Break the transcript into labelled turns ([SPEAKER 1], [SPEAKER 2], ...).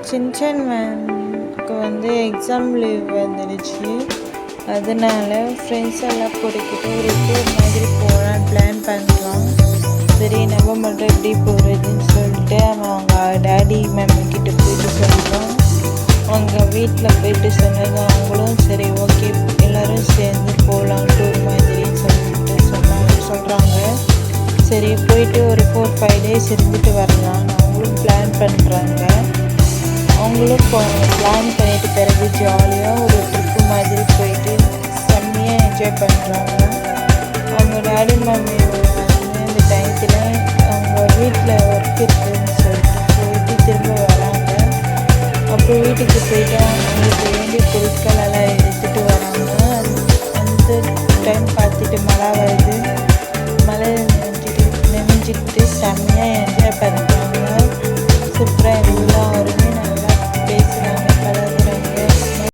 [SPEAKER 1] Shinchan மேம்க்கு exam leave வந்துடுச்சு. அதனால friends எல்லாம் கூட்டிக்கிட்டு ஒரு டூர் மாதிரி போகலான்னு பிளான் பண்ணுறோம். சரி நம்ம மட்டும் எப்படி போகிறதுன்னு சொல்லிட்டு அவங்க டேடி கிட்ட போயிட்டு சொல்கிறோம். அவங்க வீட்டில் போயிட்டு சொன்னது அவங்களும் சரி ஓகே எல்லோரும் சேர்ந்து போகலாம் டூர் மாதிரின்னு சொல்கிறாங்க. சரி போயிட்டு ஒரு 4-5 days இருந்துட்டு வரலான்னு அவங்களும் பிளான் பண்ணுறாங்க. அவங்களும் பிளான் பண்ணிட்டு பிறகு ஜாலியாக ஒரு ட்ரிப்பு மாதிரி போயிட்டு செம்மையாக என்ஜாய் பண்ணுறாங்க. அவங்க டேடி மம்மி இந்த டயத்தில் அவங்க வீட்டில் ஒர்க் இருக்குதுன்னு சொல்லிட்டு போயிட்டு திரும்ப வராங்க. அப்புறம் வீட்டுக்கு போயிட்டு அவங்களுக்கு வேண்டிய பொருட்கள் எல்லாம் எடுத்துகிட்டு வராங்க. அந்த டைம் பார்த்துட்டு மழை வருது.